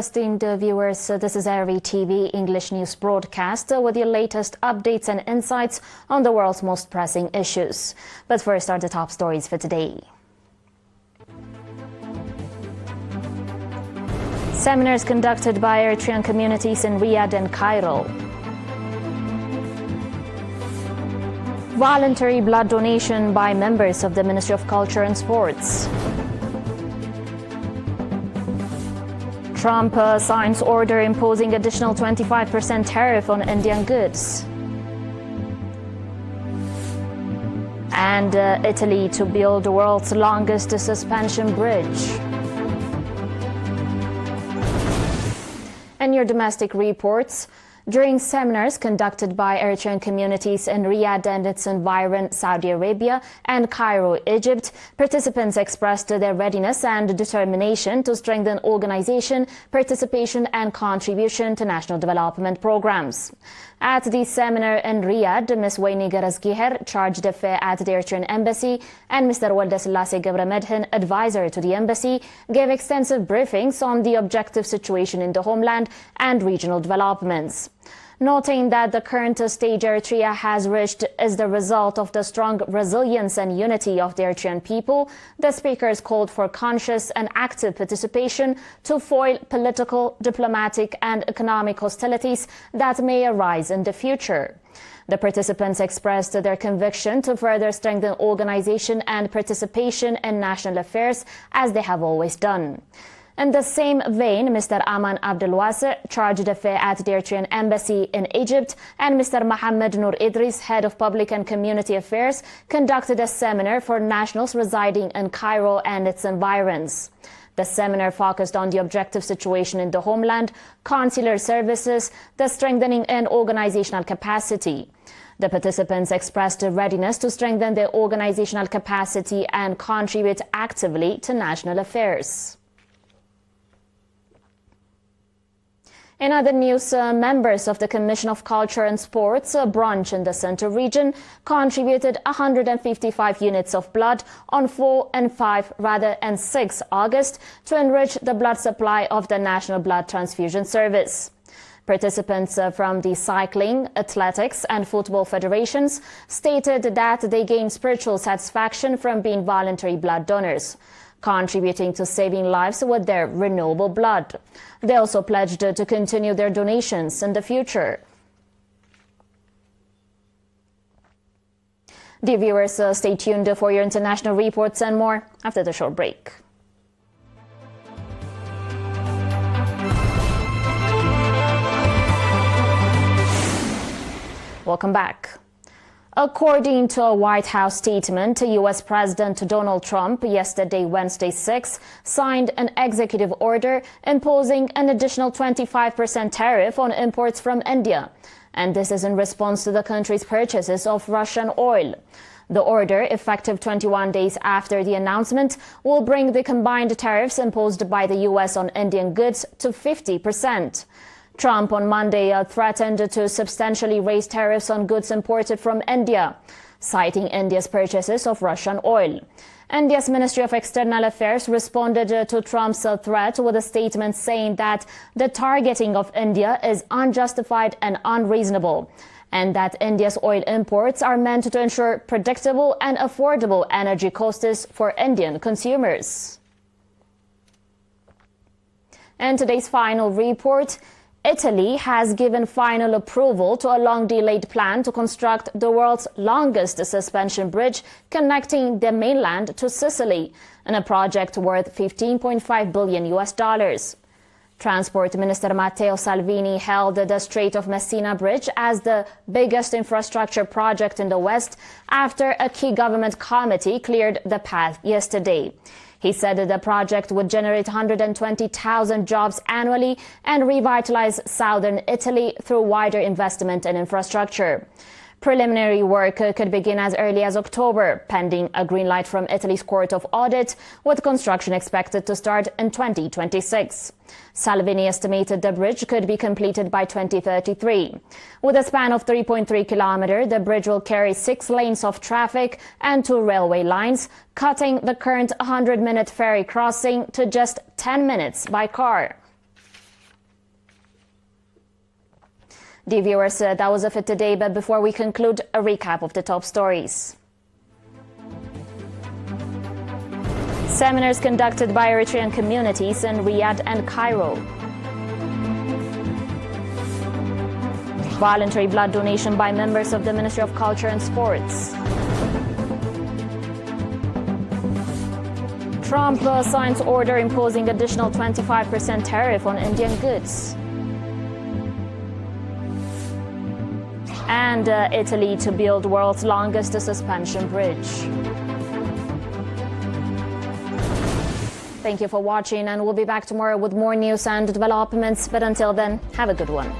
esteemed viewers. This is ERi-TV English news broadcast with your latest updates and insights on the world's most pressing issues. But first are the top stories for today. Seminars conducted by Eritrean communities in Riyadh and Cairo. Voluntary blood donation by members of the Ministry of Culture and Sports. Trump signs order imposing additional 25% tariff on Indian goods. And Italy to build the world's longest suspension bridge. And your domestic reports. During seminars conducted by Eritrean communities in Riyadh and its environ, Saudi Arabia, and Cairo, Egypt, participants expressed their readiness and determination to strengthen organization, participation, and contribution to national development programs. At the seminar in Riyadh, Ms. Wayne Garazgiher, charge d'affaires at the Eritrean embassy, and Mr. Waldeslassie Gebramedhin, advisor to the embassy, gave extensive briefings on the objective situation in the homeland and regional developments. Noting that the current stage Eritrea has reached is the result of the strong resilience and unity of the Eritrean people, the speakers called for conscious and active participation to foil political, diplomatic and economic hostilities that may arise in the future. The participants expressed their conviction to further strengthen organization and participation in national affairs as they have always done. In the same vein, Mr. Aman Abdelwasser, charge d'affaires at the Eritrean embassy in Egypt, and Mr. Mohammed Nur Idris, head of public and community affairs, conducted a seminar for nationals residing in Cairo and its environs. The seminar focused on the objective situation in the homeland, consular services, the strengthening and organizational capacity. The participants expressed a readiness to strengthen their organizational capacity and contribute actively to national affairs. In other news, members of the Commission of Culture and Sports, a branch in the Central region, contributed 155 units of blood on 6 August to enrich the blood supply of the National Blood Transfusion Service. Participants from the cycling, athletics and football federations stated that they gained spiritual satisfaction from being voluntary blood donors, contributing to saving lives with their renewable blood. They also pledged to continue their donations in the future. Dear viewers, stay tuned for your international reports and more after the short break. Welcome back. According to a White House statement, U.S. President Donald Trump yesterday, Wednesday 6, signed an executive order imposing an additional 25% tariff on imports from India. And this is in response to the country's purchases of Russian oil. The order, effective 21 days after the announcement, will bring the combined tariffs imposed by the U.S. on Indian goods to 50%. Trump on Monday threatened to substantially raise tariffs on goods imported from India, citing India's purchases of Russian oil. India's Ministry of External Affairs responded to Trump's threat with a statement saying that the targeting of India is unjustified and unreasonable, and that India's oil imports are meant to ensure predictable and affordable energy costs for Indian consumers. And today's final report. Italy has given final approval to a long-delayed plan to construct the world's longest suspension bridge connecting the mainland to Sicily, in a project worth $15.5 billion. Transport Minister Matteo Salvini hailed the Strait of Messina Bridge as the biggest infrastructure project in the West after a key government committee cleared the path yesterday. He said that the project would generate 120,000 jobs annually and revitalize southern Italy through wider investment in infrastructure. Preliminary work could begin as early as October, pending a green light from Italy's Court of Audit, with construction expected to start in 2026. Salvini estimated the bridge could be completed by 2033. With a span of 3.3 kilometers, the bridge will carry 6 lanes of traffic and 2 railway lines, cutting the current 100-minute ferry crossing to just 10 minutes by car. Dear viewers, that was it for today, but before we conclude, a recap of the top stories. Seminars conducted by Eritrean communities in Riyadh and Cairo. Voluntary blood donation by members of the Ministry of Culture and Sports. Trump signs order imposing additional 25% tariff on Indian goods. And Italy to build world's longest suspension bridge. Thank you for watching, and we'll be back tomorrow with more news and developments. But until then, have a good one.